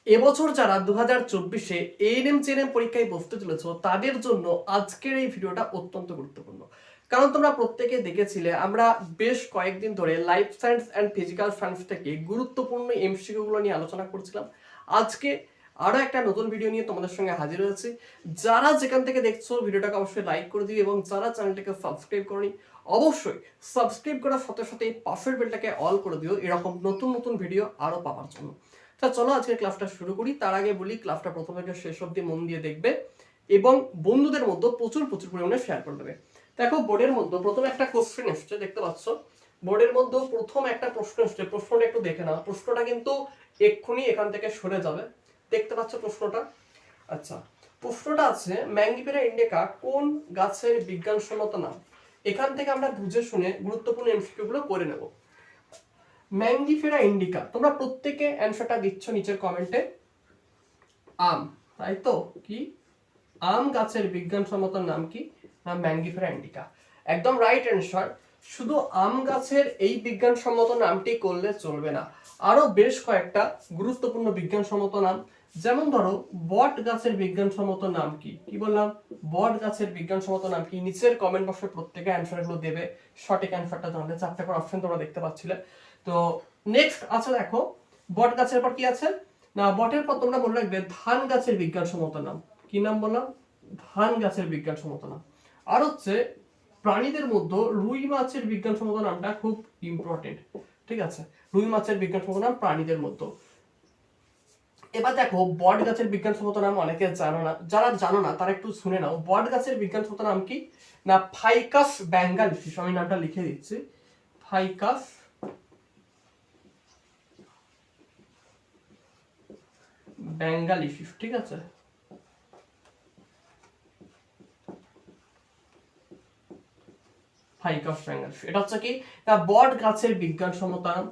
এবছর যারা 2024-এ ANM GNM পরীক্ষায় বসতে চলেছ তাদের জন্য আজকের এই ভিডিওটা অত্যন্ত গুরুত্বপূর্ণ। কারণ তোমরা প্রত্যেকে দেখেছিলে আমরা বেশ কয়েকদিন ধরে life science and physical science থেকে গুরুত্বপূর্ণ এমসিকিউ গুলো নিয়ে আলোচনা করছিলাম। আজকে আরো একটা নতুন ভিডিও নিয়ে তোমাদের সঙ্গে হাজির হয়েছি। যারা যেখান থেকে দেখছো ভিডিওটাকে অবশ্যই লাইক করে দিও এবং যারা চ্যানেলটাকে সাবস্ক্রাইব করনি অবশ্যই সাবস্ক্রাইব করার সাথে সাথে পাশের বেলটাকে অল করে দিও এরকম নতুন নতুন ভিডিও আরো পাওয়ার জন্য। তা চলো আজকে ক্লাসটা শুরু করি। তার আগে বলি ক্লাসটা প্রথম থেকে শেষ অবধি মন দিয়ে দেখবে এবং বন্ধুদের মধ্যে প্রচুর পরিমাণে শেয়ার করে দেবে। দেখো বোর্ডের মধ্যে প্রথমে একটা কোশ্চেন এসছে, দেখতে পাচ্ছ বোর্ডের মধ্যে প্রথম একটা প্রশ্ন এসছে। প্রশ্নটা একটু দেখে নাও, প্রশ্নটা কিন্তু এক্ষুনি এখান থেকে সরে যাবে। দেখতে পাচ্ছ প্রশ্নটা? আচ্ছা, প্রশ্নটা আছে ম্যাঙ্গিফেরা ইন্ডিকা কোন গাছের বিজ্ঞানসম্মত নাম। এখান থেকে আমরা বুঝে শুনে গুরুত্বপূর্ণ এমসিকিউ গুলো করে নেব। ম্যাঙ্গিফেরা ইন্ডিকা, তোমরা প্রত্যেকে অ্যানসারটা দিচ্ছ নিচের কমেন্টে। আম, তাই তো? কি আম গাছের বিজ্ঞানসম্মত নাম কি? না ম্যাঙ্গিফেরা ইন্ডিকা। একদম রাইট অ্যানসার। শুধু আম গাছের এই বিজ্ঞানসম্মত নামটি করলে চলবে না, আরো বেশ কয়েকটা গুরুত্বপূর্ণ বিজ্ঞানসম্মত নাম, যেমন ধরো বট গাছের বিজ্ঞানসম্মত নাম কি? কি বললাম? বট গাছের বিজ্ঞানসম্মত নাম কি? নিচের কমেন্ট বক্সে প্রত্যেকে অ্যানসারগুলো দেবে। সঠিক অ্যানসারটা জানলে 4টা করে অপশন তোমরা দেখতে পাচ্ছিলে। তো নেক্সট আছে, দেখো বট গাছের পর কি আছে না, বটের পর তোমরা মনে রাখবে ধান গাছের বিজ্ঞানসম্মত নাম। কি নাম বললাম? ধান গাছের বিজ্ঞানসম্মত নাম। আর হচ্ছে প্রাণীদের মধ্যে রুই মাছের বিজ্ঞানসম্মত নামটা খুব ইম্পর্টেন্ট। ঠিক আছে, রুই মাছের বিজ্ঞানসম্মত নাম প্রাণীদের মধ্যে। এবার দেখো বট গাছের বিজ্ঞানসম্মত নাম অনেকে জানো না, যারা জানো না তারা একটু শুনে নাও। বট গাছের বিজ্ঞানসম্মত নাম কি? না ফাইকাস বেঙ্গালিস। আমি নামটা লিখে দিচ্ছি, ফাইকাস বেঙ্গালিস। ঠিক আছে, ফাইকাস বেঙ্গালিস এটা হচ্ছে কি না বট গাছের বিজ্ঞানসম্মত নাম।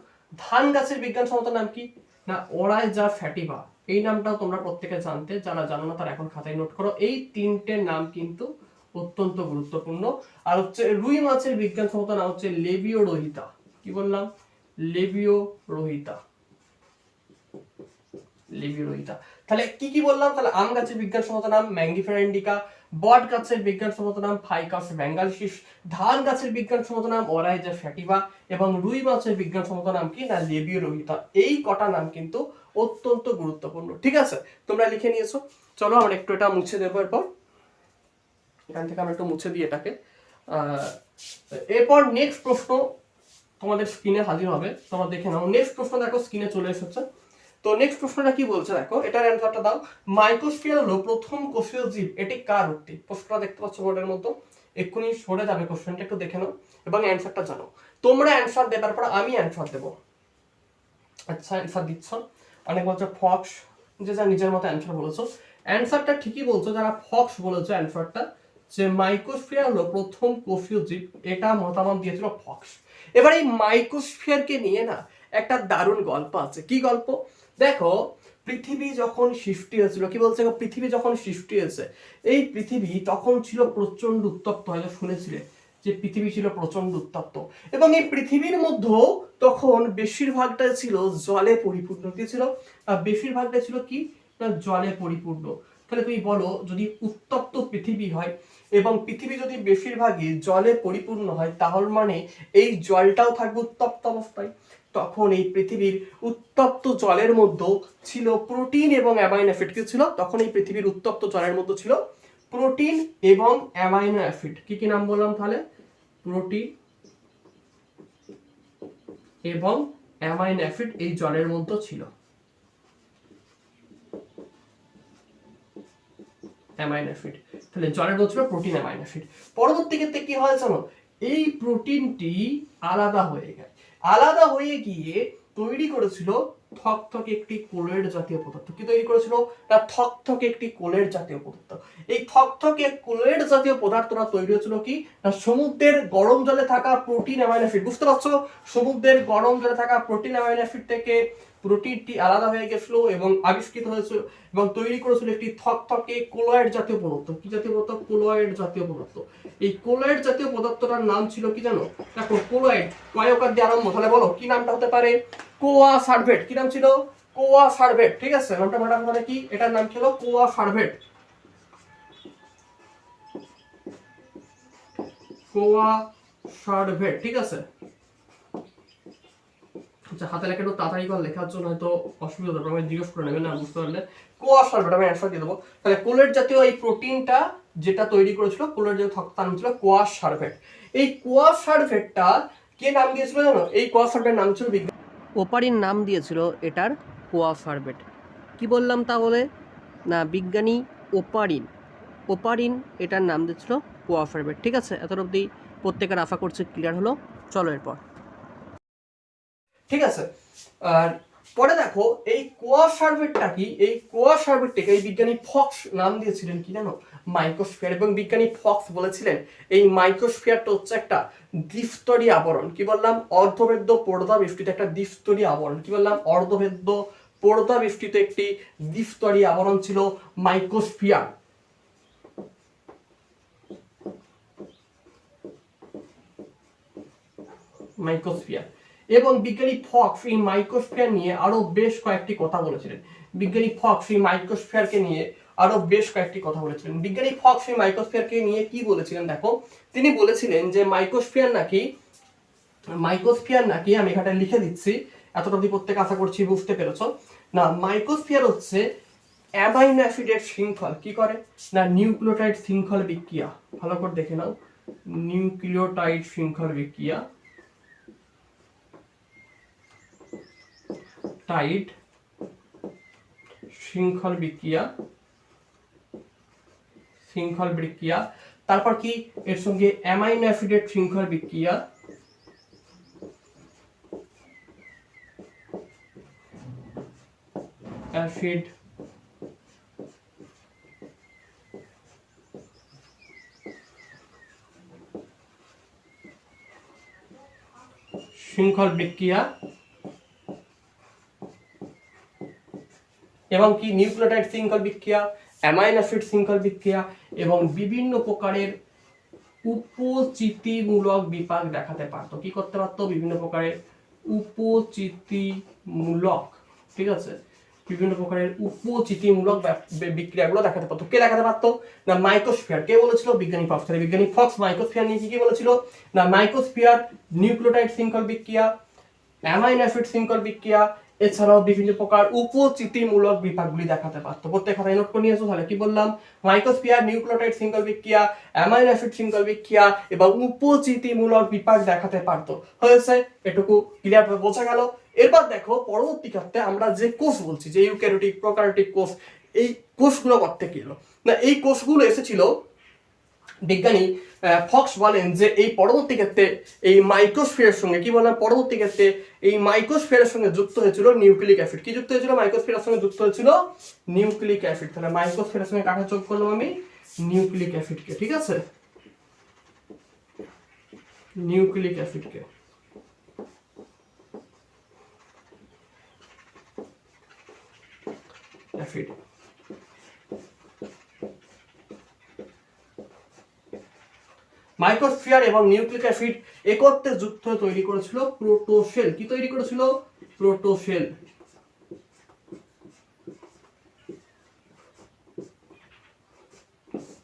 ধান গাছের বিজ্ঞানসম্মত নাম কি? না ওরাইজা ফ্যাটিভা। এই নামটাও তোমরা প্রত্যেকে জানতে, যারা জানো না তারা এখন খাতায় নোট করো। এই তিনটে নাম কিন্তু অত্যন্ত গুরুত্বপূর্ণ। আর হচ্ছে রুই মাছের বিজ্ঞানসম্মত নাম হচ্ছে লেবিও রোহিতা। কি বললাম? লেবিও রোহিতা। লেবিও রোহিতা। তাহলে কি কি বললাম? তাহলে আম গাছের বিজ্ঞানসম্মত নাম ম্যাঙ্গিফেরা ইন্ডিকা, বট গাছের বিজ্ঞানসম্মত নাম ফাইকাস বেঙ্গালিস, ধান গাছের বিজ্ঞানসম্মত নাম ওরাইজা ফ্যাটিভা এবং রুই মাছের বিজ্ঞানসম্মত নাম কি? না লেবিও রোহিতা। এই কটা নাম কিন্তু অত্যন্ত গুরুত্বপূর্ণ। ঠিক আছে, তোমরা লিখে নিয়েছো। চলো আমরা একটু এটা মুছে দেবো। এরপর এখান থেকে আমরা একটু মুছে দিই এটাকে। এরপর নেক্সট প্রশ্ন তোমাদের স্ক্রিনে হাজির হবে, তোমরা দেখে নাও। নেক্সট প্রশ্ন দেখো স্ক্রিনে চলে এসেছে। তো নেক্সট প্রশ্নটা কি বলছে দেখো, এটার অ্যানসারটা দাও। মাইক্রোস্ফিয়ার হলো প্রথম কোষীয় জীব, এটি কার উক্তি? প্রশ্নটা দেখতে পাচ্ছ বোর্ডের মতো, এক্ষুনি সরে যাবে কোশ্চেনটা, একটু দেখে নাও এবং অ্যানসারটা জানো। তোমরা অ্যানসার দেবার পর আমি অ্যানসার দেবো। আচ্ছা, অ্যানসার দিচ্ছ অনেক বলছো ফক্স, যে যা নিজের মতো অ্যানসার বলেছো। অ্যানসারটা ঠিকই বলছো, যারা ফক্স বলেছো অ্যানসারটা যে মাইক্রোস্ফিয়ার হলো প্রথম কোষীয় জীব, এটা মতামত দিয়েছিল ফক্স। এবার এই মাইক্রোস্ফিয়ারকে নিয়ে না একটা দারুণ গল্প আছে। কি গল্প? দেখো পৃথিবী যখন সৃষ্টি হয়েছিল, কি বলছে, পৃথিবী যখন সৃষ্টি হয়েছে এই পৃথিবী তখন ছিল প্রচন্ড উত্তপ্ত। হয়তো শুনেছিলে যে পৃথিবী ছিল প্রচন্ড উত্তপ্ত এবং এই পৃথিবীর মধ্যেও তখন বেশিরভাগটা ছিল জলে পরিপূর্ণ। কি ছিল? বেশিরভাগটা ছিল কি না জলে পরিপূর্ণ। তাহলে তুমি বলো, যদি উত্তপ্ত পৃথিবী হয় এবং পৃথিবী যদি বেশিরভাগই জলে পরিপূর্ণ হয়, তাহলে মানে এই জলটাও থাকবে উত্তপ্ত অবস্থায়। তখন এই পৃথিবীর উত্তপ্ত জলের মধ্যে ছিল প্রোটিন এবং অ্যামাইনো অ্যাসিড। কি ছিল তখন এই পৃথিবীর উত্তপ্ত জলের মধ্যে? ছিল প্রোটিন এবং অ্যামাইনো অ্যাসিড। কি কি নাম বললাম তাহলে? প্রোটিন এবং অ্যামাইনো অ্যাসিড এই জলের মধ্যে ছিল। অ্যামাইনো অ্যাসিড, তাহলে জলের মধ্যে ছিল প্রোটিন অ্যামাইনো অ্যাসিড। পরবর্তী ক্ষেত্রে কি হয় জানো? এই প্রোটিনটি আলাদা হয়ে গেছে, আলাদা হয়ে গিয়ে তৈরি করেছিল থকথকে একটি কোলের জাতীয় পদার্থ। কি তৈরি করেছিল? না থকথকে একটি কোলের জাতীয় পদার্থ। এই থকথকে কোলের জাতীয় পদার্থটা তৈরি হয়েছিল কি না সমুদ্রের গরম জলে থাকা প্রোটিন অ্যামাইনো অ্যাসিড। বুঝতে পারছো? সমুদ্রের গরম জলে থাকা প্রোটিন অ্যামাইনো অ্যাসিড থেকে প্রোটিনটি আলাদা হয়ে গেছিল এবং আবিষ্কৃত হয়েছিল এবং তৈরি করেছিল একটি থকথকে কোলয়েড জাতীয় পদার্থ। কি জাতীয় পদার্থ? কোলয়েড জাতীয় পদার্থ। এই কোলয়েড জাতীয় পদার্থটার নাম ছিল কি জানো? দেখো কোলয়েড কয়কার দিয়ে আরম্ভ, তাহলে বলো কি নামটা হতে পারে? কোয়া সার্ভেট। কি নাম ছিল? কোয়া সার্ভেট, ঠিক আছে, নামটা মানে কি, এটার নাম ছিল কোয়া সার্ভেট, কোয়া সার্ভেট, ঠিক আছে। আচ্ছা, হাতে লেখা একটু তাড়াতাড়ি করে লেখার জন্য হয়তো অসুবিধা হবে, আমি জিজ্ঞেস করে নেবেন না বুঝতে পারলে। কোয়া সার্ভেট আমি অ্যান্সার দিয়ে দেবো। তাহলে কোলেট জাতীয় এই প্রোটিনটা যেটা তৈরি করেছিল, কোলেট জাতীয় তার নাম ছিল কোয়া সার্ভেট। এই কোয়া সার্ভেটটা কে নাম দিয়েছিল জানো? এই কোয়া সার্ভেটের নাম ছিল ওপারিন নাম দিয়েছিল এটার কোয়া সার্ভেট। কি বললাম তাহলে? না, বিজ্ঞানী ওপারিন, ওপারিন এটার নাম দিয়েছিল কোয়া সার্ভেট, ঠিক আছে। এত অবধি প্রত্যেকের আশা করছে ক্লিয়ার হলো। চলো এরপর, ঠিক আছে। আর পরে দেখো এই কোয়া সার্ভেটটা কি, এই কোয়া সার্ভেটটাকে এই বিজ্ঞানী ফক্স নাম দিয়েছিলেন কি জানো? মাইক্রোস্ফিয়ার। এবং বিজ্ঞানী ফক্স বলেছিলেন এই মাইক্রোস্ফিয়ারটা হচ্ছে একটা দ্বিস্তরী আবরণ। কি বললাম? অর্ধভেদ্য পর্দা বেষ্টিত একটা দ্বিস্তরী আবরণ। কি বললাম? অর্ধভেদ্য পর্দা বেষ্টিত একটি দ্বিস্তরী আবরণ ছিল মাইক্রোস্ফিয়ার। মাইক্রোস্ফিয়ার। এবং বিজ্ঞানী ফক্স এই মাইক্রোস্ফিয়ার নিয়ে আরো বেশ কয়েকটি কথা বলেছিলেন। বিজ্ঞানী ফক্স এই মাইক্রোস্ফিয়ারকে নিয়ে আরো বেশ কয়েকটি কথা বলেছিলেন। বিজ্ঞানী ফক্স এই মাইক্রোস্ফিয়ারকে নিয়ে কি বলেছিলেন দেখো? তিনি বলেছিলেন যে মাইক্রোস্ফিয়ার নাকি আমি এখানে লিখে দিচ্ছি, এতটা প্রত্যেকে আশা করছি বুঝতে পেরেছো। না, মাইক্রোস্ফিয়ার হচ্ছে অ্যামাইনো অ্যাসিডের শৃঙ্খল। কি করে? না, নিউক্লিওটাইড শৃঙ্খল বিক্রিয়া। ভালো করে দেখে নাও, নিউক্লিওটাইড শৃঙ্খল বিক্রিয়া, টাইড শৃঙ্খল বিক্রিয়া, তারপর কি এর সঙ্গে অ্যামাইনো অ্যাসিডের শৃঙ্খল বিক্রিয়া, অ্যাসিড শৃঙ্খল বিক্রিয়া, এবং কি নিউক্লিওটাইড শৃঙ্খল বিক্রিয়া, অ্যামাইনো অ্যাসিড শৃঙ্খল বিক্রিয়া, এবং বিভিন্ন প্রকারের উপচিতিমূলক বিপাক দেখাতে পারতো। কি করতে পারতো? বিভিন্ন প্রকারের উপচিতিমূলক, ঠিক আছে, বিভিন্ন প্রকারের উপচিতিমূলক বিক্রিয়াগুলো দেখাতে পারতো। কে দেখাতে পারতো? না, মাইক্রোস্ফিয়ার। কে বলেছিল? বিজ্ঞানী ফক্স। বিজ্ঞানী ফক্স মাইক্রোস্ফিয়ার নিয়ে কি বলেছিল? না, মাইক্রোস্ফিয়ার নিউক্লিওটাইড শৃঙ্খল বিক্রিয়া, অ্যামাইনো অ্যাসিড শৃঙ্খল বিক্রিয়া, এছাড়াও বিভিন্ন প্রকার উপচিতিমূলক বিপাকগুলি দেখাতে পারতো। প্রত্যেক কথায় নোট করে নিয়েছো। তাহলে কি বললাম? মাইক্রোস্ফিয়ার নিউক্লিওটাইড শৃঙ্খল বিক্রিয়া, অ্যামাইনো অ্যাসিড শৃঙ্খল বিক্রিয়া এবং উপচিতিমূলক বিপাক দেখাতে পারতো। হয়েছে? এটুকু ক্লিয়ার ভাবে বোঝা গেল। এরপর দেখো পরবর্তী ক্ষেত্রে আমরা যে কোষ বলছি, যে ইউক্যারিওটিক প্রোক্যারিওটিক কোষ, এই কোষগুলো করতে কি এলো? না, এই কোষগুলো এসেছিল, বিজ্ঞানী ফক্স বলেন যে এই পরবর্তী ক্ষেত্রে এই মাইক্রোস্ফিয়ারের সঙ্গে, কি বললাম, পরবর্তী ক্ষেত্রে এই মাইক্রোস্ফিয়ারের সঙ্গে যুক্ত হয়েছিল নিউক্লিক অ্যাসিড। কি যুক্ত হয়েছিল? মাইক্রোস্ফিয়ারের সঙ্গে যুক্ত হয়েছিল নিউক্লিক অ্যাসিড। তাহলে মাইক্রোস্ফিয়ারের সঙ্গে কাকে যোগ করলাম আমি? নিউক্লিক অ্যাসিডকে, ঠিক আছে, নিউক্লিক অ্যাসিডকে। অ্যাসিড মাইক্রোস্ফিয়ার এবং নিউক্লিক অ্যাসিড একত্রে যুক্ত হয়ে তৈরি করেছিল প্রোটোশেল। কি তৈরি করেছিল? প্রোটোশেল।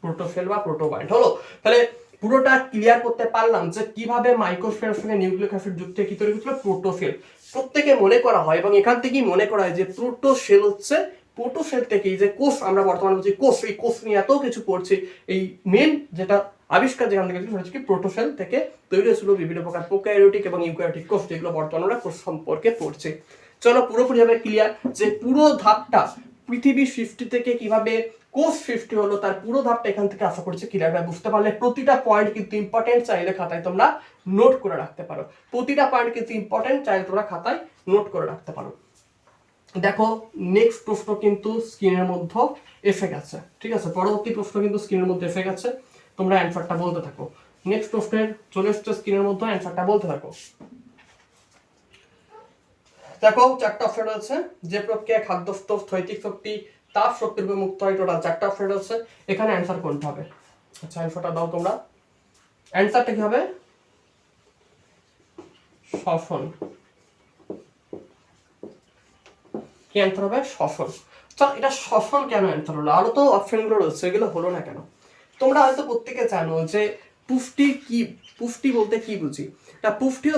প্রোটোশেল বা প্রোটোবায়োন্ট হলো। তাহলে পুরোটা ক্লিয়ার করতে পারলাম যে কিভাবে মাইক্রোস্ফিয়ারের সঙ্গে নিউক্লিক অ্যাসিড যুক্ত হয়ে কি তৈরি করেছিল? প্রোটোশেল। প্রত্যেকে মনে করা হয় এবং এখান থেকেই মনে করা হয় যে প্রোটোশেল হচ্ছে, প্রোটোশেল থেকেই যে কোষ আমরা বর্তমানে বলছি কোষ, এই কোষ নিয়ে এত কিছু পড়ছি, এই মেন যেটা আবিষ্কার যেখান থেকে সেটা হচ্ছে কি প্রোটোশেল থেকে তৈরি হয়েছিল বিভিন্ন প্রকার প্রোক্যারিওটিক এবং ইউক্যারিওটিক কোষ, যেগুলো বর্তমানে আমরা কোষ সম্পর্কে পড়ছি। চলো পুরোপুরিভাবে ক্লিয়ার যে পুরো ধাপটা পৃথিবীর সৃষ্টি থেকে কিভাবে কোষ সৃষ্টি হলো তার পুরো ধাপটা এখান থেকে আশা করছি ক্লিয়ার ভাবে বুঝতে পারলে। প্রতিটা পয়েন্ট কিন্তু ইম্পর্টেন্ট, চাইলে খাতায় তোমরা নোট করে রাখতে পারো। প্রতিটা পয়েন্ট কিন্তু ইম্পর্টেন্ট, চাইলে তোমরা খাতায় নোট করে রাখতে পারো। দেখো নেক্সট প্রশ্ন কিন্তু স্ক্রিনের মধ্যে এসে গেছে, ঠিক আছে, পরবর্তী প্রশ্ন কিন্তু স্ক্রিনের মধ্যে এসে গেছে, তোমরা অ্যানসারটা বলতে থাকো। নেক্সট প্রশ্নের চলে এসছে স্ক্রিনের মধ্যে, অ্যানসারটা বলতে থাকো। দেখো চারটা অপশন রয়েছে, যে প্রক্রিয়া খাদ্যস্তর, স্থৈতিক শক্তি, তাপ শক্তির উপর মুক্ত হয়, টোটাল চারটা অপশন রয়েছে। এখানে অ্যানসার কোনটা হবে? আচ্ছা অ্যানসারটা দাও তোমরা। অ্যানসারটা কি হবে? শ্বসন। কি অ্যান্সার হবে? শ্বসন। চল, এটা শ্বসন কেন অ্যান্সার হলো? আরো তো অপশনগুলো রয়েছে, এগুলো হলো না কেন? তোমরা হয়তো প্রত্যেকে জানো যে পুষ্টি কি, পুষ্টি বলতে কি বুঝি। পুষ্টি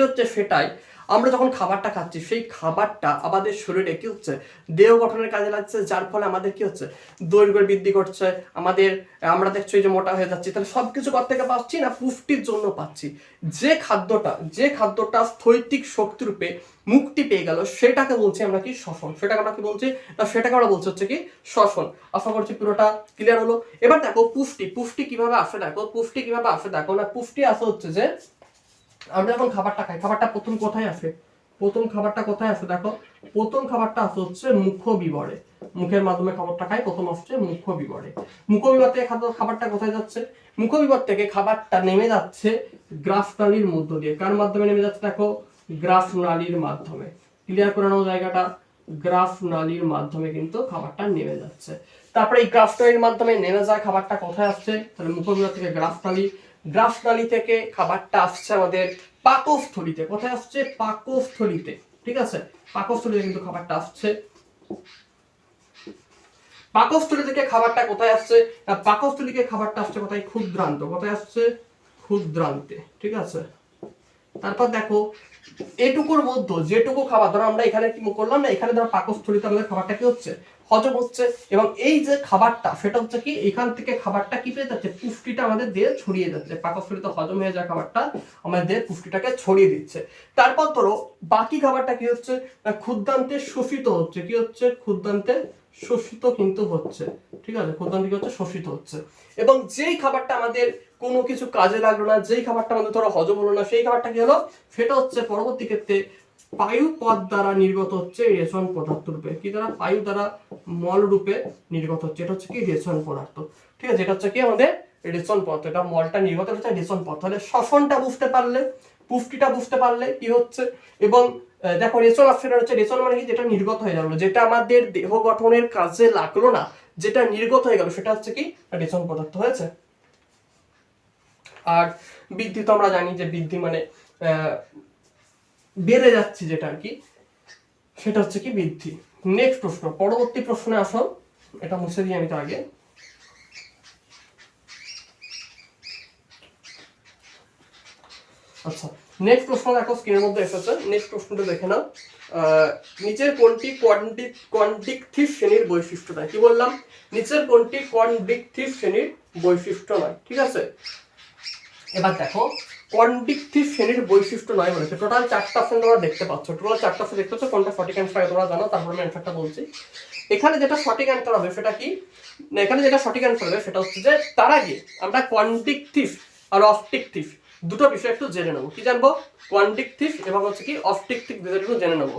হচ্ছে সেটাই, আমরা যখন খাবারটা খাচ্ছি সেই খাবারটা আমাদের শরীরে কি হচ্ছে, দেহ গঠনের কাজে লাগছে, যার ফলে আমাদের কি হচ্ছে, দৈর্ঘ্য বৃদ্ধি করছে, আমরা দেখছি যে মোটা হয়ে যাচ্ছি। তাহলে সবকিছু কোথা থেকে পাচ্ছি না? পুষ্টির জন্য পাচ্ছি। যে খাদ্যটা স্থৈতিক শক্তি রূপে মুক্তি পেয়ে গেল, সেটাকে বলছি আমরা কি? শ্বসন। সেটাকে আমরা কি বলছি? সেটাকে আমরা বলছি হচ্ছে কি? শ্বসন। আশা করছি পুরোটা ক্লিয়ার হলো। এবার দেখো পুষ্টি কিভাবে আসে, দেখো পুষ্টি কিভাবে আসে। দেখো না, পুষ্টি আসে হচ্ছে যে আমরা যখন খাবারটা খাই, খাবারটা প্রথম কোথায় আসে? প্রথম খাবারটা কোথায় আসে? দেখো, প্রথম খাবারটা আসে হচ্ছে মুখ্য বিবরে। মুখের মাধ্যমে খাবারটা খাই, প্রথম আসছে মুখ্য বিবরে। মুখ্য বিবর থেকে খাবারটা কোথায় যাচ্ছে? মুখ্য বিবর থেকে খাবারটা নেমে যাচ্ছে গ্রাসনালীর মধ্য দিয়ে। কার মাধ্যমে নেমে যাচ্ছে? দেখো, গ্রাসনালীর মাধ্যমে। ক্লিয়ার করে নাও জায়গাটা, গ্রাসনালীর মাধ্যমে কিন্তু খাবারটা নেমে যাচ্ছে। তারপরে এই গ্রাসনালীর মাধ্যমে নেমে যায় খাবারটা কোথায় আসছে? তাহলে মুখ্য বিবর থেকে গ্রাসনালী, গ্রাসনালী থেকে খাবারটা আসছে আমাদের পাকস্থলীতে। কোথায় আসছে? পাকস্থলীতে। ঠিক আছে, পাকস্থলীতে কিন্তু খাবারটা আসছে। পাকস্থলী থেকে খাবারটা কোথায় আসছে? পাকস্থলী থেকে খাবারটা আসছে কোথায়? ক্ষুদ্রান্ত। কোথায় আসছে? ক্ষুদ্রান্তে। ঠিক আছে, তারপর দেখো এটুকুর মধ্যে যেটুকু খাবার, ধরো আমরা এখানে কি করলাম না, এখানে ধরো পাকস্থলীতে আমাদের খাবারটা কি হচ্ছে? হজম হচ্ছে। এবং এই যে খাবারটা, সেটা হচ্ছে কি, এখান থেকে খাবারটা কি পেয়ে যাচ্ছে? পুষ্টিটা আমাদের দেহে ছড়িয়ে যাচ্ছে। পাকস্থলীতে হজম হয়ে যাওয়া খাবারটা আমাদের দেহে পুষ্টিটাকে ছড়িয়ে দিচ্ছে। তারপর ধরো বাকি খাবারটা কি হচ্ছে? ক্ষুদ্রান্তে শোষিত হচ্ছে। কি হচ্ছে? ক্ষুদ্রান্তে শোষিত কিন্তু হচ্ছে। ঠিক আছে, ক্ষুদ্রান্তে কি হচ্ছে? শোষিত হচ্ছে। এবং যেই খাবারটা আমাদের কোনো কিছু কাজে লাগলো না, যেই খাবারটা আমাদের ধরো হজম হলো না, সেই খাবারটা কি হলো? সেটা হচ্ছে পরবর্তী ক্ষেত্রে বায়ু পথ দ্বারা নির্গত হচ্ছে রেশন পদার্থ রূপে। কি দ্বারা? বায়ু দ্বারা মল রূপে নির্গত হচ্ছে। এটা হচ্ছে কি? রেশন পদার্থ। ঠিক আছে, এটা হচ্ছে কি আমাদের রেশন পদার্থ। এটা মলটা নির্গত হচ্ছে রেশন পদার্থ। তাহলে শ্বসনটা বুঝতে পারলে, পুষ্টিটা বুঝতে পারলে কি হচ্ছে। এবং দেখো রেশন অপশন হচ্ছে, রেশন মানে কি? যেটা নির্গত হয়ে গেল, যেটা আমাদের দেহ গঠনের কাজে লাগলো না, যেটা নির্গত হয়ে গেল, সেটা হচ্ছে কি? রেশন পদার্থ হয়েছে। আর বৃদ্ধি তো আমরা জানি যে বৃদ্ধি মানে বেড়ে যাচ্ছে, যেটা আর কি, সেটা হচ্ছে কি? বৃদ্ধি। নেক্সট প্রশ্ন, পরবর্তী প্রশ্নে আসো। এটা মুছে দিই আমি তো আগে। আচ্ছা, নেক্সট প্রশ্ন দেখো স্ক্রিনের মধ্যে এসেছে। নেক্সট প্রশ্নটা দেখে নাও। নিচের কোনটি কোয়ান্টিকটিভ শ্রেণীর বৈশিষ্ট্য নয়? কি বললাম? নিচের কোনটি কোয়ান্টিকটিভ শ্রেণীর বৈশিষ্ট্য নয়? ঠিক আছে, এবার দেখো কোয়ান্টিকটিভ শ্রেণীর বৈশিষ্ট্য নয় বলেছে। টোটাল 4টা অপশন তোমরা দেখতে পাচ্ছ। টোটাল 4টা অপশন দেখতে পাচ্ছ, কোনটা সঠিক অ্যান্সার তোমরা জানো, তারপর আমি অ্যান্সারটা বলছি। এখানে যেটা সঠিক অ্যান্সার হবে সেটা কি? এখানে যেটা সঠিক অ্যান্সার হবে সেটা হচ্ছে যে, তার আগে আমরা কোয়ান্টিকটিভ আর অবজেক্টিভ দুটো বিষয় একটু জেনে নেবো। কি জানবো? কোয়ান্টিকটিভ এবং হচ্ছে কি অবজেক্টিভ বিষয়টা জেনে নেবো।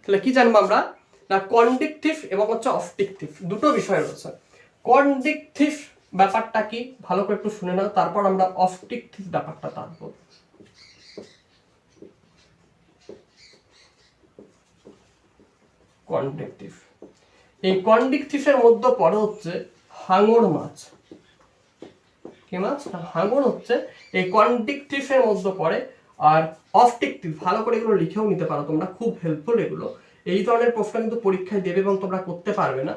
তাহলে কি জানবো আমরা? না, কোয়ান্টিকটিভ এবং হচ্ছে অবজেক্টিভ দুটো বিষয় রয়েছে। কোয়ান্টিকটিভ ব্যাপারটা কি ভালো করে একটু শুনে নাও, তারপর আমরা অবজেক্টিভ ব্যাপারটা জানবো। কোয়ান্টিকটিভ, এই কোয়ান্টিকটিভের মধ্যে পড়ে হচ্ছে হাঙর মাছ। কি মাছ? হাঙর হচ্ছে এই কোয়ান্টিকটিভের মধ্যে পড়ে। আর অবজেক্টিভ ভালো করে এগুলো লিখেও নিতে পারো তোমরা, খুব হেল্পফুল এগুলো। এই ধরনের প্রশ্ন কিন্তু পরীক্ষায় দেবে এবং তোমরা করতে পারবে না,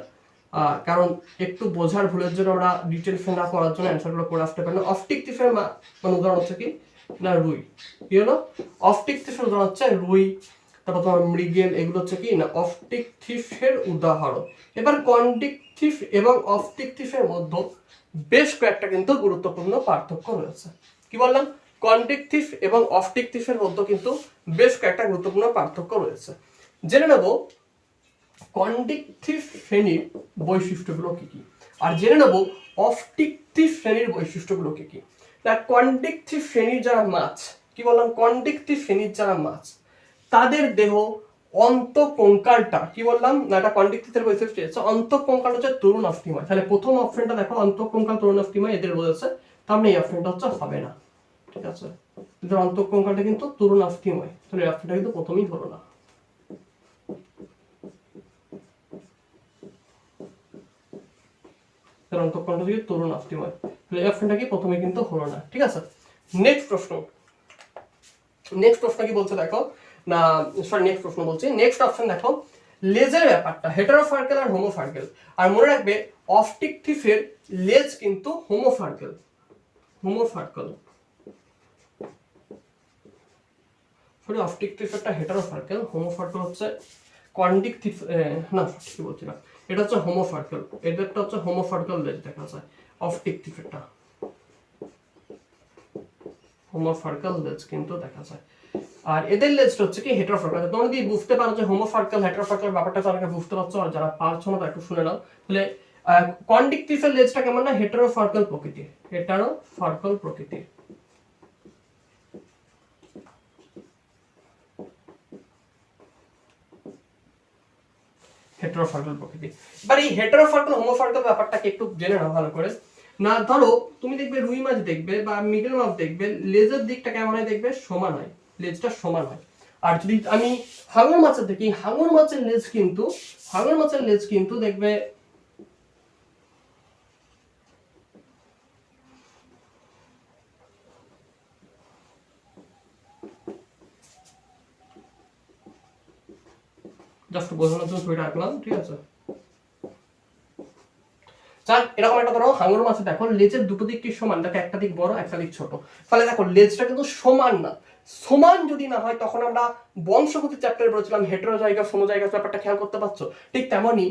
কারণ একটু বোঝার ভুলের জন্য আমরা ডিটেলসে না করার জন্য অ্যান্সারগুলো করে আসতে পারি না। অবজেক্টিভের মানে উদাহরণ হচ্ছে কি? না, রুই। কি হলো? অবজেক্টিভের উদাহরণ হচ্ছে রুই, তারপর তোমার মৃগেল, এগুলো হচ্ছে কি না অবজেক্টিভের উদাহরণ। এবার কোয়ান্টিকটিভ এবং অবজেক্টিভের মধ্যে বেশ কয়েকটা কিন্তু গুরুত্বপূর্ণ পার্থক্য রয়েছে। কি বললাম? কোয়ান্টিকটিভ এবং অবজেক্টিভের মধ্যে কিন্তু বেশ কয়েকটা গুরুত্বপূর্ণ পার্থক্য রয়েছে। জেনে নেব কোয়ান্টিকটিভ শ্রেণীর বৈশিষ্ট্যগুলো কি কি, আর জেনে নেব অবজেক্টিভ শ্রেণীর বৈশিষ্ট্যগুলো কি কি। না, কোয়ান্টিকটিভ শ্রেণীর যারা মাছ, কি বললাম? কোয়ান্টিকটিভ শ্রেণীর যারা মাছ, তাদের দেহ অন্তঃকঙ্কালটা, কি বললাম না, এটা কোয়ান্টিকটিভের বৈশিষ্ট্য হচ্ছে অন্তঃকঙ্কাল হচ্ছে তরুণ অস্থিময়। তাহলে প্রথম অপশনটা দেখো, অন্তঃকঙ্কাল তরুণ অস্থিময় এদের বলেছে, তার মানে এই অপশনটা হচ্ছে হবে না। ঠিক আছে, এদের অন্তঃকঙ্কালটা কিন্তু তরুণ অস্থিময়, তাহলে এই অপশনটা কিন্তু প্রথমেই হলো না। অন্তঃকঙ্কাল থেকে তরুণ অস্থিময়, তাহলে এই অপশনটা কি প্রথমে কিন্তু হলো না। ঠিক আছে, নেক্সট প্রশ্ন কি বলছে দেখো। না সরি নেক্সট প্রশ্ন বলছি, নেক্সট অপশন দেখো লেজের ব্যাপারটা হেটারোফার্কেল আর হোমোফার্কেল। আর মনে রাখবে অপটিক থিফের লেজ কিন্তু হোমোফার্কেল, হোমোফার্কেল সরি অপটিক থিফেরটা হেটারোফার্কেল, হোমোফার্কেল হচ্ছে কন্ডিক থিফ, না ঠিক বলছি না, এটা হচ্ছে হোমোফার্কেল, এদেরটা হচ্ছে হোমোফার্কেল লেজ দেখা যায়, অপটিক থিফেরটা হোমোফার্কেল লেজ কিন্তু দেখা যায়। আর এদের লেজটা হচ্ছে কি হেটারোফার্কেল। তোমরা যদি বুঝতে পারো যে হোমোফার্কেল হেটারোফার্কেল ব্যাপারটা তাদেরকে বুঝতে পারছো, আর যারা পারছো না একটু শুনে নাও। তাহলে কন্ডিকটিভের লেজটা কেমন না হেটারোফার্কেল প্রকৃতির, হেটারোফার্কেল প্রকৃতির। হেটারোফার্কেল প্রকৃতি। এবার এই হেটারোফার্কেল হোমোফার্কেল ব্যাপারটাকে একটু জেনে নাও ভালো করে। না ধরো তুমি দেখবে রুই মাছ দেখবে বা মৃগেল মাছ দেখবে, লেজের দিকটা কেমন হয় দেখবে সমান হয়, লেজটা সমান হয়। আর যদি আমি হাঙর মাছের দেখি, হাঙর মাছের লেজ কিন্তু দেখবে জাস্ট বোঝানোর জন্য ছবিটা আঁকলাম, ঠিক আছে। এরকম একটা ধরো হাঙর মাছে দেখো লেজের দুটো দিক কি সমান, দেখো একটা দিক বড় একটা দিক ছোট, ফলে দেখো লেজটা কিন্তু সমান না। সমান যদি না হয় তখন আমরা বংশগতি চ্যাপ্টারে বলেছিলাম হেটেরোজাইগাস হোমোজাইগাস ব্যাপারটা খেয়াল করতে পারছো। ঠিক তেমনই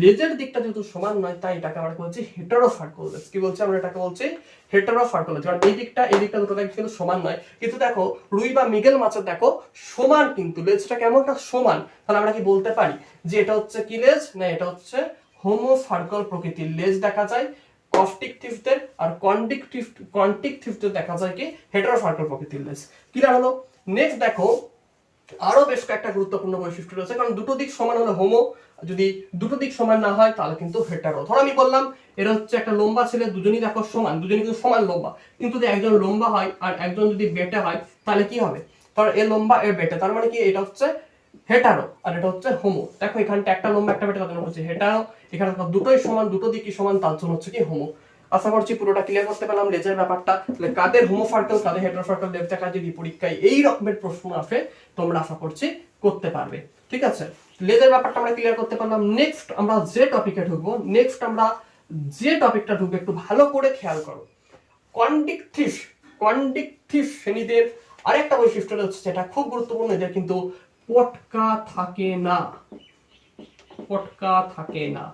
লেজের দিকটা যেহেতু সমান নয় তাই এটাকে আমরা বলছি হেটেরোফার্কেল লেজ। কি বলছি আমরা এটাকে বলছি হেটেরোফার্কেল লেজ, কারণ এই দিকটা দুটো দিক কিন্তু সমান নয়। কিন্তু দেখো রুই বা মৃগেল মাছের দেখো সমান, কিন্তু লেজটা কেমনটা সমান, তাহলে আমরা কি বলতে পারি যে এটা হচ্ছে কি লেজ, না এটা হচ্ছে হোমোফার্কেল প্রকৃতির লেজ দেখা যায় অপটিক থিফদের। আর কন্টিক থিফদের দেখা যায় কি হেটারোফার্কেল প্রকৃতির লেজ। ক্লিয়ার হলো? নেক্সট দেখো আরো বেশ কয়েকটা গুরুত্বপূর্ণ বৈশিষ্ট্য রয়েছে, কারণ দুটো দিক সমান হলে হোমো, যদি দুটো দিক সমান না হয় তাহলে কিন্তু হেটারো। ধরো আমি বললাম এরা হচ্ছে একটা লম্বা ছেলে, দুজনই দেখো সমান, দুজনই কিন্তু সমান লম্বা, কিন্তু যদি একজন লম্বা হয় আর একজন যদি বেটে হয় তাহলে কি হবে, ধরো এ লম্বা এ বেটে, তার মানে কি এটা হচ্ছে হেটারো আর এটা হচ্ছে হোমো। দেখো এখানটা একটা লম্বা একটা বেটে, তার জন্য হচ্ছে হেটারো। এখানে দুটোই সমান, দুটো দিকই সমান, তার জন্য হচ্ছে কি হোমো। আশা করছি পুরোটা ক্লিয়ার করতে পারলাম লেজের ব্যাপারটা। তাহলে কাদের হোমোফার্কেল কাদের হেটারোফার্কেল লেজ দেখা যদি পরীক্ষায় এই রকমের প্রশ্ন আসে তোমরা আশা করছি করতে পারবে। ঠিক আছে, লেজের ব্যাপারটা আমরা ক্লিয়ার করতে পারলাম। নেক্সট আমরা যে টপিকে ঢুকবো, একটু ভালো করে খেয়াল করো। কন্ডিকটিভ শ্রেণীদের আরেকটা বৈশিষ্ট্য হচ্ছে যেটা খুব গুরুত্বপূর্ণ, এদের কিন্তু পটকা থাকে না,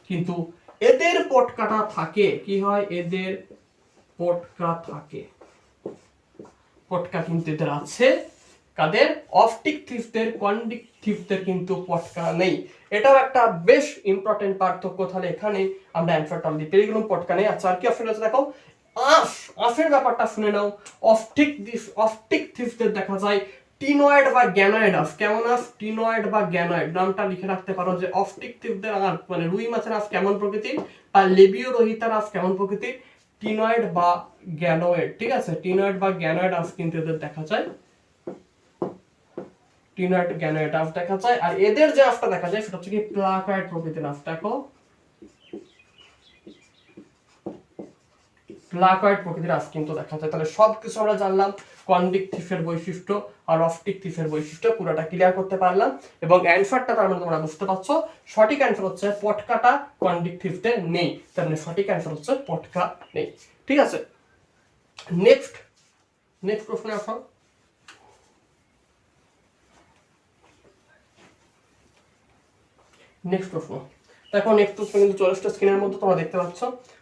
কিন্তু এদের পটকাটা থাকে। কি হয়, এদের পটকা থাকে, পটকা কিন্তু এদের আছে। কাদের? অপটিক থিফদের, কন্ডিক থিফদের কিন্তু পটকা নেই। এটাও একটা বেশ ইম্পর্টেন্ট পার্থক্য। তাহলে এখানে আমরা অ্যান্সারটা অলরেডি পেয়ে গেলাম, পটকা নেই। আচ্ছা আর কি অপশন আছে দেখো, আফের ব্যাপারটা শুনে নাও। অপটিক থিফদের দেখা যায় টিনয়েড বা গ্যানয়েড আফ। কেমন আফ? টিনয়েড বা গ্যানয়েড। নামটা লিখে রাখতে পারো যে অপটিক থিফদের আফ মানে রুই মাছের আফ কেমন প্রকৃতির, আর লেবিও রোহিতার আফ কেমন প্রকৃতির, টিনয়েড বা গ্যানয়েড। ঠিক আছে, টিনয়েড বা গ্যানয়েড আফ কিন্তু এদের দেখা যায়, টিনয়েড গ্যানয়েড আফ দেখা যায়। আর এদের যে আফটা দেখা যায় সেটা হচ্ছে কি প্লাকয়েড প্রকৃতির আফ। দেখো প্লাকয়েড প্রকৃতির আফ কিন্তু দেখা যায়। তাহলে সবকিছু আমরা জানলাম, কন্ডিক থিফের বৈশিষ্ট্য আর অপটিক থিফের বৈশিষ্ট্য পুরোটা ক্লিয়ার করতে পারলাম। এবং অ্যানসারটা তার মানে তোমরা বুঝতে পারছো, সঠিক অ্যানসার হচ্ছে পটকাটা কন্ডিক থিফদের নেই। তার মানে সঠিক অ্যানসার হচ্ছে পটকা নেই। ঠিক আছে, নেক্সট প্রশ্নে আসো। নেক্সট প্রশ্ন দেখো, নেক্সট প্রশ্ন কিন্তু চলে আসছে স্ক্রিনের মধ্যে, তোমরা দেখতে পাচ্ছ।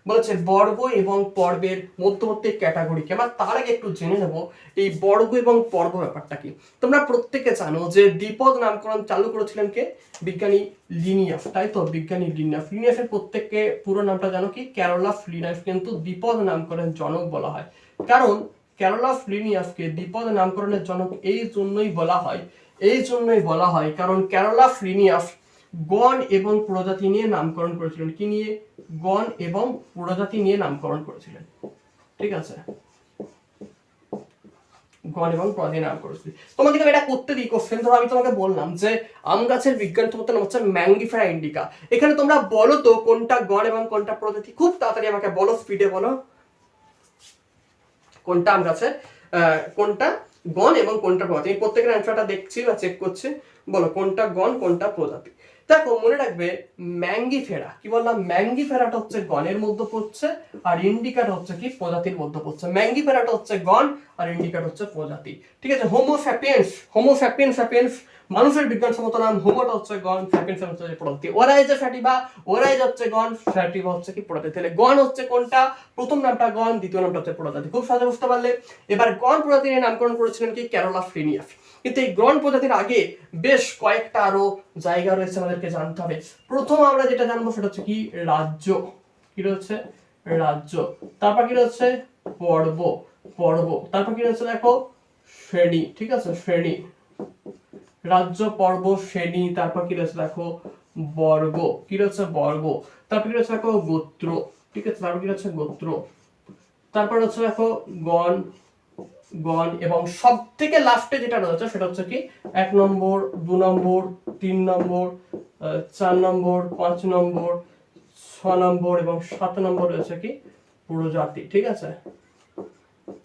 বলেছে বর্গ এবং পর্বের মধ্যবর্তী ক্যাটাগরি কি। আমরা তার আগে একটু জেনে নেব এই বর্গ এবং পর্ব ব্যাপারটা কি। তোমরা প্রত্যেকে জানো যে দ্বিপদ নামকরণ চালু করেছিলেন কে? বিজ্ঞানী লিনিয়াস, তাই তো? বিজ্ঞানী লিনিয়াসের প্রত্যেককে পুরো নামটা জানো কি? ক্যারোলাস লিনিয়াস কিন্তু দ্বিপদ নামকরণের জনক বলা হয়। কারণ ক্যারোলাস লিনিয়াসকে দ্বিপদ নামকরণের জনক এই জন্যই বলা হয় কারণ ক্যারোলাস লিনিয়াস গণ এবং প্রজাতি নিয়ে নামকরণ করেছিলেন। কি নিয়ে? গণ এবং প্রজাতি নিয়ে নামকরণ করেছিলেন। ঠিক আছে, গণ এবং প্রজাতি নাম করেছিলেন। তোমাদেরকে এটা করতে দিই কোশ্চেন। ধরো আমি তোমাকে বললাম যে আম গাছের বিজ্ঞান নাম হচ্ছে ম্যাঙ্গিফেরা ইন্ডিকা। এখানে তোমরা বলো তো কোনটা গণ এবং কোনটা প্রজাতি। খুব তাড়াতাড়ি আমাকে বলো, স্পিডে বলো কোনটা আম গাছের কোনটা গণ এবং কোনটা প্রজাতি। এই প্রত্যেকের অ্যান্সারটা দেখছি বা চেক করছি, বলো কোনটা গণ কোনটা প্রজাতি। দেখো মনে রাখবে ম্যাঙ্গিফেরা, কি বললাম, ম্যাঙ্গিফেরাটা হচ্ছে গণের মধ্যে পড়ছে আর ইন্ডিকাটা হচ্ছে কি প্রজাতির মধ্যে পড়ছে। ম্যাঙ্গিফেরাটা হচ্ছে গণ আর ইন্ডিকাটা হচ্ছে প্রজাতি, ঠিক আছে। Homo sapiens, Homo sapiens, sapiens মানুষের বিজ্ঞানসম্মত নাম, হোমোটা হচ্ছে গণ, স্যাপিয়েন্স হচ্ছে প্রজাতি। ওরাই যে ফ্যাটিভা, ওরাই হচ্ছে গণ, ফ্যাটিভা হচ্ছে কি প্রজাতি। তাহলে গণ হচ্ছে কোনটা, প্রথম নামটা গণ, দ্বিতীয় নামটা হচ্ছে প্রজাতি। খুব সহজে বুঝতে পারলে। এবার গণ প্রজাতির নামকরণ করেছিলেন কি ক্যারোলা ফ্রিনিয়াস। কিন্তু এই গণ প্রজাতির আগে বেশ কয়েকটা আরো জায়গা রয়েছে আমাদেরকে জানতে হবে। প্রথম আমরা যেটা জানবো সেটা হচ্ছে কি রাজ্য, কি রয়েছে রাজ্য, তারপর কি রয়েছে পর্ব, পর্ব, তারপর কি রয়েছে দেখো শ্রেণী, ঠিক আছে শ্রেণী, রাজ্য পর্ব শ্রেণী, তারপর কি রয়েছে দেখো বর্গ, কি রয়েছে বর্গ, তারপর কি রয়েছে দেখো গোত্র, ঠিক আছে, তারপর কি রয়েছে গোত্র, তারপর হচ্ছে দেখো গণ, গণ, এবং সব থেকে লাস্টে যেটা রয়েছে সেটা হচ্ছে কি 1 নম্বর 2 নম্বর 3 নম্বর 4 নম্বর 5 নম্বর 6 নম্বর এবং 7 নম্বর রয়েছে কি প্রজাতি, ঠিক আছে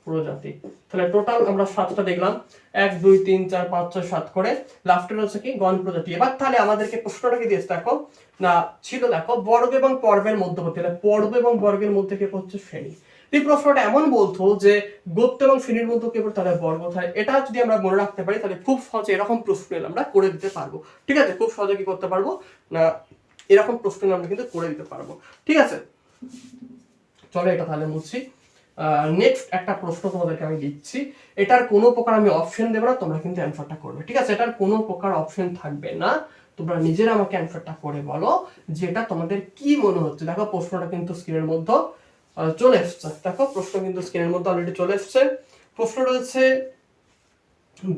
প্রজাতি। তাহলে টোটাল আমরা 7টা দেখলাম, 1 2 3 4 5 6 7 করে, লাস্টে রয়েছে কি গণ প্রজাতি। এবার তাহলে আমাদেরকে প্রশ্নটা কি দিয়েছে দেখো না, ছিল দেখো বর্গ এবং পর্বের মধ্যবর্তী, তাহলে পর্ব এবং বর্গের মধ্যে কে হচ্ছে শ্রেণী। এই প্রশ্নটা এমন বলতো যে গোত্র এবং শ্রেণীর মধ্যে কে তাহলে বর্গ, তাহলে এটা যদি আমরা মনে রাখতে পারি তাহলে খুব সহজে এরকম প্রশ্ন আমরা করে দিতে পারবো, ঠিক আছে। খুব সহজে কি করতে পারবো না, এরকম প্রশ্ন আমরা কিন্তু করে দিতে পারবো, ঠিক আছে। চলো এটা তাহলে মুছছি। নেক্সট একটা প্রশ্ন তোমাদেরকে আমি দিচ্ছি, এটার কোনো প্রকার আমি অপশন দেবো না, তোমরা কিন্তু অ্যান্সারটা করবে, ঠিক আছে। এটার কোনো প্রকার অপশন থাকবে না, তোমরা নিজেরা আমাকে অ্যান্সারটা করে বলো যে এটা তোমাদের কি মনে হচ্ছে। দেখো প্রশ্নটা কিন্তু স্ক্রিনের মধ্যে চলে এসছে, দেখো প্রশ্ন কিন্তু স্ক্রিনের মধ্যে অলরেডি চলে এসছে। প্রশ্ন রয়েছে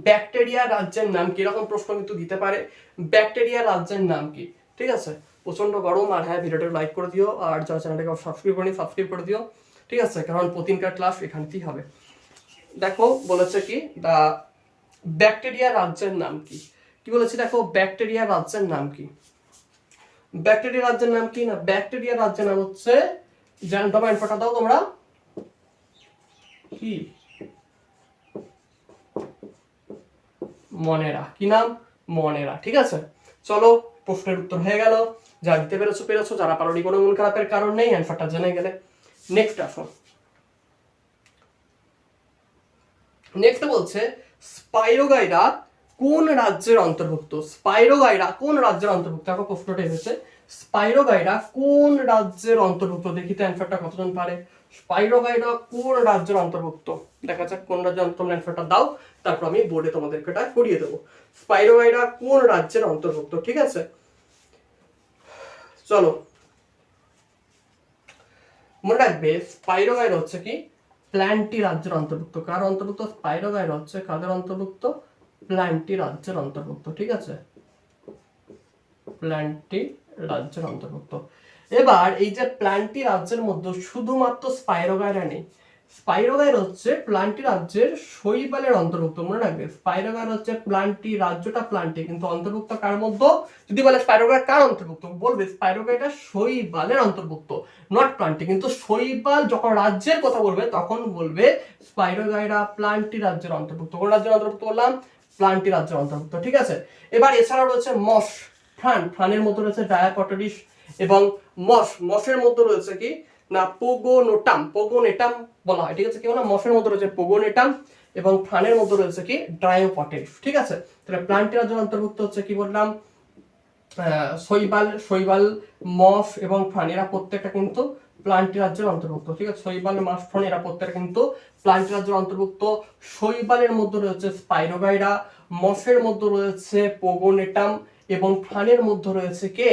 ব্যাকটেরিয়া রাজ্যের নাম কি, এরকম প্রশ্ন কিন্তু দিতে পারে। ব্যাকটেরিয়া রাজ্যের নাম কি, ঠিক আছে। প্রচন্ড গরম, আর হ্যাঁ ভিডিওটা লাইক করে দিও, আর যারা চ্যানেলটাকে সাবস্ক্রাইব করেনি সাবস্ক্রাইব করে দিও, ঠিক আছে, কারণ প্রতিদিনকার ক্লাস এখানেই হবে। দেখো বলেছে কি দা ব্যাকটেরিয়া রাজ্যের নাম কি, কি বলেছে দেখো ব্যাকটেরিয়া রাজ্যের নাম কি, ব্যাকটেরিয়া রাজ্যের নাম কি না, ব্যাকটেরিয়া রাজ্যের নাম হচ্ছে, জানতে পারো ইনফোটা দাও তোমরা, কি মনেরা, কি নাম মনেরা, ঠিক আছে। চলো প্রশ্নের উত্তর হয়ে গেল, যা দিতে পেরেছো পেরেছো, যারা পারোনি কোনো মন খারাপের কারণ নেই, অ্যান্সারটা জেনে গেলে। নেক্সট আসো, নেক্সট বলছে স্পাইরোগাইরা কোন রাজ্যের অন্তর্ভুক্ত, স্পাইরোগাইরা কোন রাজ্যের অন্তর্ভুক্ত, দেখো প্রশ্নটা এসেছে স্পাইরোগাইরা কোন রাজ্যের অন্তর্ভুক্ত, দেখি তো অ্যান্সারটা কতজন পারে। স্পাইরোগাইরা কোন রাজ্যের অন্তর্ভুক্ত, দেখা যাক কোন রাজ্যের অন্তর্ভুক্ত, অ্যান্সারটা দাও, তারপর আমি বোর্ডে তোমাদেরকে এটা করিয়ে দেবো। স্পাইরোগাইরা কোন রাজ্যের অন্তর্ভুক্ত, ঠিক আছে। চলো মনে রাখবে স্পাইরোগাইরা হচ্ছে কি প্ল্যান্টি রাজ্যের অন্তর্ভুক্ত, কার অন্তর্ভুক্ত, স্পাইরোগাইরা হচ্ছে কাদের অন্তর্ভুক্ত, প্ল্যান্টি রাজ্যের অন্তর্ভুক্ত, ঠিক আছে প্ল্যান্টি রাজ্যের অন্তর্ভুক্ত। এবার এই যে প্ল্যান্টি রাজ্যের মধ্যে শুধুমাত্র স্পাইরোগাইরা নেই, স্পাইরোগাইরা হচ্ছে প্ল্যান্টি রাজ্যের শৈবালের অন্তর্ভুক্ত, মনে রাখবে স্পাইরোগাইরা হচ্ছে প্ল্যান্টি, রাজ্যটা প্ল্যান্টি, কিন্তু অন্তর্ভুক্ত কার মধ্যে, যদি বলে স্পাইরোগাইরা কার অন্তর্ভুক্ত, বলবে স্পাইরোগাইরা শৈবালের অন্তর্ভুক্ত, নট প্ল্যান্টি। কিন্তু শৈবাল যখন রাজ্যের কথা বলবে তখন বলবে স্পাইরোগাইরা প্ল্যান্টি রাজ্যের অন্তর্ভুক্ত। কোন রাজ্যের অন্তর্ভুক্ত বললাম, প্ল্যান্টি রাজ্যের অন্তর্ভুক্ত, ঠিক আছে। এবার এছাড়া রয়েছে মস, ফ্রান, ফ্রানের মধ্যে রয়েছে ডায়াপটেরিস, এবং মসের মধ্যে রয়েছে কি না পোগোনোটাম, পোগোনেটাম বলা হয়, ঠিক আছে। কি বলা, মসের মধ্যে রয়েছে পোগোনেটাম এবং ফ্রানের মধ্যে রয়েছে কি ডায়োপটেরিস, ঠিক আছে। তাহলে প্ল্যান্টি রাজ্যের অন্তর্ভুক্ত হচ্ছে কি বললাম শৈবাল, শৈবাল, মস এবং ফ্রান, এরা প্রত্যেকটা কিন্তু প্ল্যান্টি রাজ্যের অন্তর্ভুক্ত, ঠিক আছে। শৈবাল, মাস, ফ্রান এরা প্রত্যেকটা কিন্তু প্ল্যান্টি রাজ্যের অন্তর্ভুক্ত। শৈবালের মধ্যে রয়েছে স্পাইরোগাইরা, মসের মধ্যে রয়েছে পোগোনেটাম এবং ফ্রানের মধ্যে রয়েছে কে,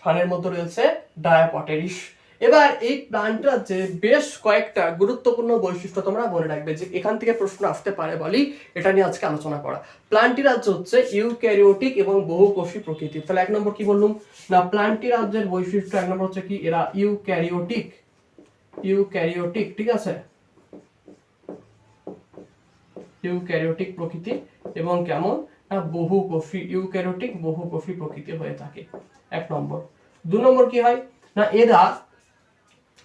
ফ্রানের মধ্যে রয়েছে ডায়াপটেরিস। এবার এই প্ল্যান্ট রাজ্যে বেশ কয়েকটা গুরুত্বপূর্ণ বৈশিষ্ট্য তোমরা মনে রাখবে, যে এখান থেকে প্রশ্ন আসতে পারে বলি এটা নিয়ে আজকে আলোচনা করা। প্ল্যান্টি রাজ্য হচ্ছে ইউক্যারিওটিক এবং বহুকোষী প্রকৃতির। তাহলে 1 নম্বর কি বললাম না, প্ল্যান্টি রাজ্যের বৈশিষ্ট্য 1 নম্বর হচ্ছে কি এরা ইউক্যারিওটিক, ইউক্যারিওটিক, ঠিক আছে ইউক্যারিওটিক প্রকৃতি এবং কেমন না বহুকোষী, ইউক্যারিওটিক বহুকোষী প্রকৃতি হয়ে থাকে 1 নম্বর। 2 নম্বর কি হয় না,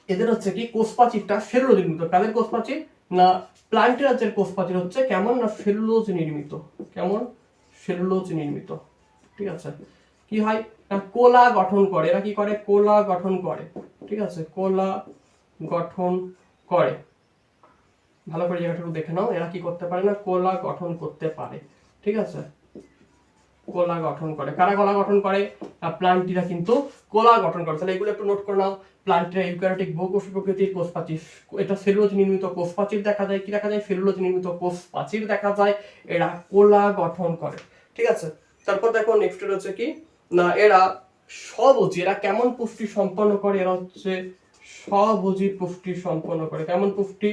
এদের হচ্ছে কি কোষপ্রাচীরটা সেলুলোজ নির্মিত, কাদের কোষপ্রাচীর, না প্লান্টের রাজ্যের কোষ প্রাচীর হচ্ছে কেমন, না সেলুলোজ নির্মিত। কেমন? সেলুলোজ নির্মিত। ঠিক আছে, কি হয় না কোলা গঠন করে। এরা কি করে? কোলা গঠন করে। ঠিক আছে, কোলা গঠন করে। ভালো করে জায়গাটা একটু দেখে নাও, এরা কি করতে পারে না কোলা গঠন করতে পারে। ঠিক আছে, কোলা গঠন করে। কারা কোলা গঠন করে? প্লান্টিরা কিন্তু কোলা গঠন করে। তাহলে এগুলো একটু নোট করে নাও। প্লান্টিরা ইউক্যারিওটিক বহুকোষী প্রকৃতির কোষ প্রাচীর, এটা সেলুলোজ নির্মিত কোষ প্রাচীর দেখা যায়। কি দেখা যায়? সেলুলোজ নির্মিত কোষ প্রাচীর দেখা যায়। এরা কোলা গঠন করে। ঠিক আছে, তারপর দেখো নেক্সট হচ্ছে কি না এরা স্বভোজী। এরা কেমন পুষ্টি সম্পন্ন করে? এরা হচ্ছে স্বভোজী পুষ্টি সম্পন্ন করে। কেমন পুষ্টি?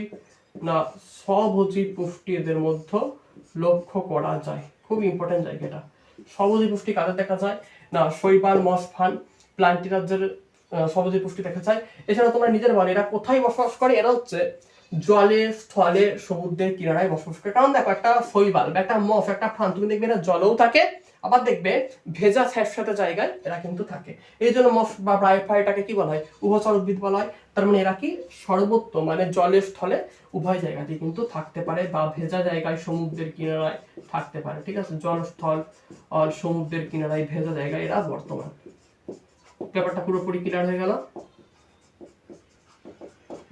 না স্বভোজী পুষ্টি এদের মধ্যে লক্ষ্য করা যায়। খুব ইম্পর্টেন্ট জায়গা এটা। স্বভোজী পুষ্টি কাদের দেখা যায়? না শৈবাল, মস, ফান, প্লান্টিরাজ্যের স্বভোজী পুষ্টি দেখা যায়। এছাড়া তোমরা নিজের বলো এরা কোথায় বসবাস করে? এরা হচ্ছে জলে, স্থলে, সমুদ্রের কিনারায় বসবাস করে। কারণ দেখো একটা শৈবাল বা একটা মস, একটা ফান তুমি দেখবে এরা জলেও থাকে, আবার দেখবে ভেজা স্যাঁতস্যাঁতে জায়গায় এরা কিন্তু থাকে। এই জন্য মস বা ব্রায়োফাইটাকে কি বলা হয়? উভচর উদ্ভিদ বলা হয়। তার মানে এরা কি সর্বত্র মানে জলে, স্থলে উভয় জায়গাতেই কিন্তু থাকতে পারে, বা ভেজা জায়গায় সমুদ্রের কিনারায় থাকতে পারে। ঠিক আছে, জল, স্থল আর সমুদ্রের কিনারায়, ভেজা জায়গায় এরা বর্তমান। ব্যাপারটা পুরোপুরি ক্লিয়ার হয়ে গেল?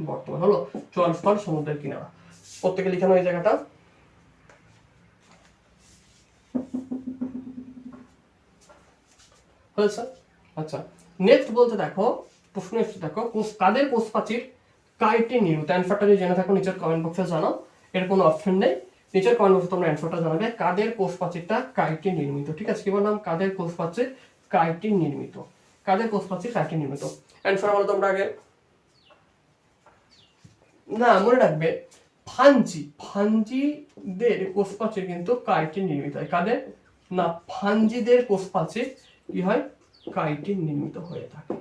বর্তমান হলো জল, স্থল, সমুদ্রের কিনারা। প্রত্যেকে লিখানো এই জায়গাটা। হয়েছে? আচ্ছা, নেক্সট বলতে দেখো, প্রশ্ন এসে দেখো কাদের কোষ প্রাচীর কাইটিন নির্মিত? অ্যান্সারটা যদি জেনে থাকো নিচের কমেন্ট বক্সে জানাও। এর কোনো অপশন নেই, নিচের কমেন্ট বক্সে তোমরা অ্যান্সারটা জানাবে। কাদের কোষ প্রাচীরটা কাইটিন নির্মিত? ঠিক আছে, কি বললাম? কাদের কোষ প্রাচীর কাইটিন নির্মিত। কাদের কোষ প্রাচীর কাইটিন নির্মিত? অ্যান্সার বলো তোমরা আগে। না মনে রাখবে ফাঞ্জিদের কোষ প্রাচীর কিন্তু কাইটিন নির্মিত হয়। কাদের? না ফাঞ্জিদের কোষ প্রাচীর কি হয়? কাইটিন নির্মিত হয়ে থাকে।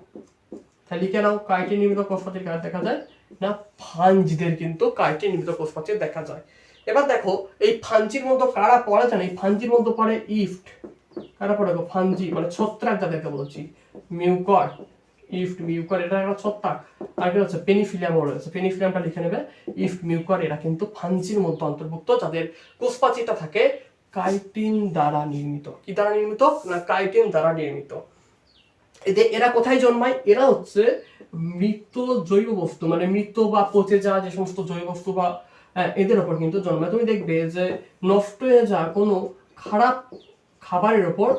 তাহলে লিখে নাও, কাইটিন নির্মিত কোষ প্রাচীর কার দেখা যায়? না ফাঞ্জিদের কিন্তু কাইটিন নির্মিত কোষ প্রাচীর দেখা যায়। এবার দেখো এই ফাঞ্জির মধ্যে কারা পড়ে জানো? এই ফাঞ্জির মধ্যে পড়ে ইফট। কারা পড়ে? ফাঞ্জি মানে ছত্রাক যাদেরকে বলছি, মিউকর, ইফট, মিউকর এটা একটা ছত্রাক। আর কি হচ্ছে পেনিফিলিয়াম রয়েছে, পেনিফিলিয়ামটা লিখে নেবে। ইফট, মিউকর এরা কিন্তু ফাঞ্জির মধ্যে অন্তর্ভুক্ত, যাদের কোষ প্রাচীরটা থাকে কাইটিন দ্বারা নির্মিত। কি দ্বারা নির্মিত? না কাইটিন দ্বারা নির্মিত। এরা কোথায় জন্মায়? এরা হচ্ছে মৃত জৈব বস্তু মানে মৃত বা পচে যাওয়া যে সমস্ত জৈব বস্তু বা এদের উপর কিন্তু জন্মায়। তুমি দেখবে যে নষ্ট হয়ে যাওয়া কোনো খারাপ খাবারের উপর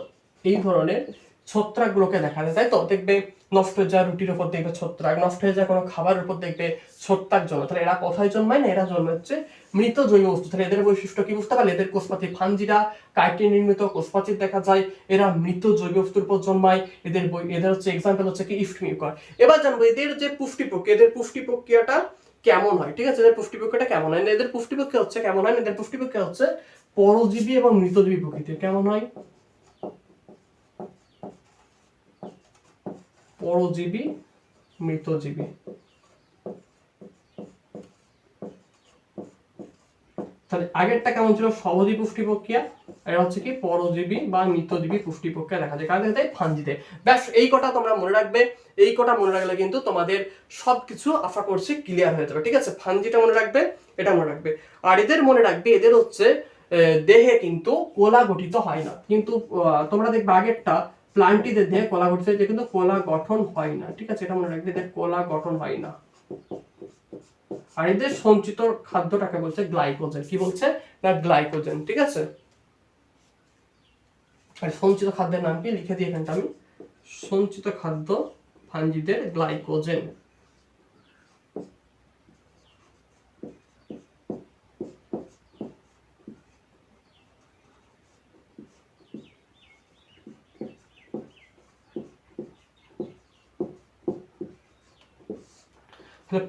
এই ধরনের ছত্রাকগুলোকে দেখা যায়, তাই তো? দেখবে নষ্ট হয়ে যাওয়া রুটির উপর দেখবে ছত্রাক, নষ্ট হয়ে যাওয়া কোনো খাবারের উপর দেখবে ছত্রাক জন্মায়। তাহলে এরা কোথায় জন্মায়? না এরা জন্মাচ্ছে মৃত জৈব বস্তু। তাহলে এদের বৈশিষ্ট্য কি বুঝতে পারলে? এদের কোষপ্রাচীর, ফাঞ্জিরা কাইটিন নির্মিত কোষপ্রাচীর দেখা যায়, এরা মৃত জৈব বস্তুর উপর জন্মায়। এদের হচ্ছে এক্সাম্পল হচ্ছে কি ইফট, মিউকর। এবার জানবো এদের যে পুষ্টি প্রক্রিয়া, এদের পুষ্টি প্রক্রিয়াটা কেমন হয়। ঠিক আছে, এদের পুষ্টি প্রক্রিয়াটা কেমন হয়? এদের পুষ্টি প্রক্রিয়া হচ্ছে কেমন হয়? এদের পুষ্টি প্রক্রিয়া হচ্ছে পরজীবী এবং মৃতজীবী প্রকৃতির। কেমন হয়? পরজীবী, মৃতজীবী। তাহলে আগেরটা কেমন ছিল? স্বভোজী পুষ্টি প্রক্রিয়া। এটা হচ্ছে কি পরজীবী বা মৃতজীবী পুষ্টি প্রক্রিয়া দেখা যায়। কাদের? ফাঞ্জিতে। ব্যাস এই কটা তোমরা মনে রাখবে। এই কটা মনে রাখলে কিন্তু তোমাদের সবকিছু আশা করছি ক্লিয়ার হয়ে যাবে। ঠিক আছে, ফাঞ্জিটা মনে রাখবে, এটা মনে রাখবে। আর এদের মনে রাখবে এদের হচ্ছে দেহে কিন্তু কোলা গঠিত হয় না। কিন্তু তোমরা দেখবে আগেরটা প্লান্টিদের দেহে কোলা গঠিত হয়, কিন্তু কোলা গঠন হয় না। ঠিক আছে, এটা মনে রাখবে, এদের কোলা গঠন হয় না। আর এদের সঞ্চিত খাদ্যটাকে বলছে গ্লাইকোজেন। কি বলছে? না গ্লাইকোজেন। ঠিক আছে, আর সঞ্চিত খাদ্যের নাম কি লিখে দিই এখানটা আমি। সঞ্চিত খাদ্য ফাঞ্জিদের গ্লাইকোজেন।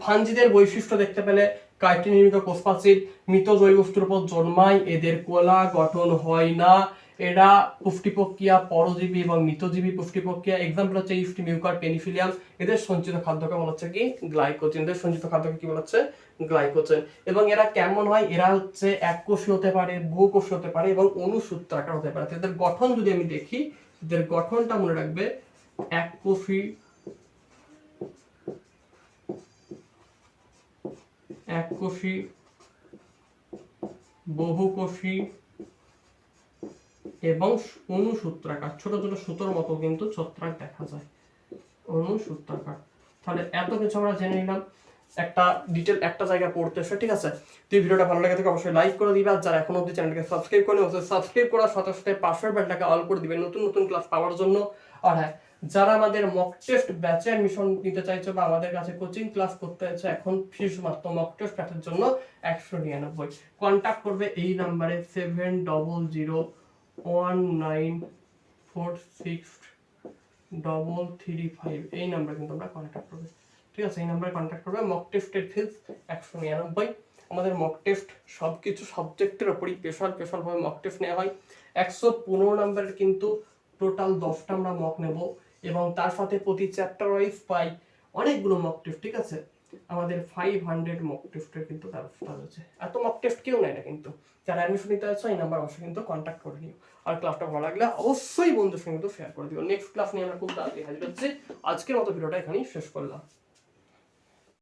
ফাঞ্জিদের বৈশিষ্ট্য দেখতে পেলে কাইটিন নির্মিত কোষপ্রাচীর, মৃত জৈব বস্তুর উপর জন্মায়, এদের কোলা গঠন হয় না, এরা পুষ্টি প্রক্রিয়া পরজীবী এবং মৃতজীবী পুষ্টি প্রক্রিয়া। এক্সাম্পল হচ্ছে ইফট, মিউকর, পেনিফিলিয়াম। এদের সঞ্চিত খাদ্যকে বলা হচ্ছে কি গ্লাইকোজেন। এদের সঞ্চিত খাদ্যকে কি বলা হচ্ছে? গ্লাইকোজেন। এবং এরা কেমন হয়? এরা হচ্ছে এককোষী হতে পারে, বহুকোষী হতে পারে এবং অনুসূত্রাকার হতে পারে। এদের গঠন যদি আমি দেখি, এদের গঠনটা মনে রাখবে এককোষী, এককোষী বহুকোষী এবং অনুসূত্রাকার, ছোট ছোট সুতোর মতো কিন্তু ছত্রাক দেখা যায়, অনুসূত্রাকার। তাহলে এত কিছু আমরা জেনে নিলাম, একটা ডিটেল একটা জায়গায় পড়তে এসে, ঠিক আছে। তুই ভিডিওটা ভালো লাগে থাকে অবশ্যই লাইক করে দিবে, আর যারা এখনো অবধি চ্যানেলকে সাবস্ক্রাইব করেনি অবশ্যই সাবস্ক্রাইব করার সাথে সাথে পাশের বেলটাকে অল করে দিবে নতুন নতুন ক্লাস পাওয়ার জন্য। আর হ্যাঁ, যারা আমাদের মক টেস্ট ব্যাচে অ্যাডমিশন নিতে চাইছো বা আমাদের কাছে কোচিং ক্লাস করতে চাইছো, এখন ফিস মাত্র মক টেস্ট ব্যাচের জন্য 199। কন্ট্যাক্ট করবে এই নাম্বারে 7001946335, এই নাম্বারে কিন্তু আমরা কন্ট্যাক্ট করবে, ঠিক আছে। এই নাম্বারে কন্ট্যাক্ট করবে। মক টেস্টের ফিস 199। আমাদের মক টেস্ট সবকিছু সাবজেক্টের উপরই স্পেশাল ভাবে মক টেস্ট নেওয়া হয়। 115 নাম্বারের কিন্তু টোটাল 10টা আমরা মক নেব, এবং তার সাথে প্রতি চ্যাপ্টার ওয়াইজ পাই অনেকগুলো মক টেস্ট, ঠিক আছে। আমাদের 500 মক টেস্টের কিন্তু ব্যবস্থা রয়েছে। এত মক টেস্ট কেউ নেয় না কিন্তু। যারা অ্যাডমিশন নিতে চাইছো এই নাম্বার অবশ্যই কিন্তু কন্ট্যাক্ট করে নিও। আর ক্লাসটা ভালো লাগলে অবশ্যই বন্ধুদের সঙ্গে কিন্তু শেয়ার করে দিও। নেক্সট ক্লাস নিয়ে আমরা খুব তাড়াতাড়ি হাজির হচ্ছি। আজকের মতো ভিডিওটা এখানেই শেষ করলাম।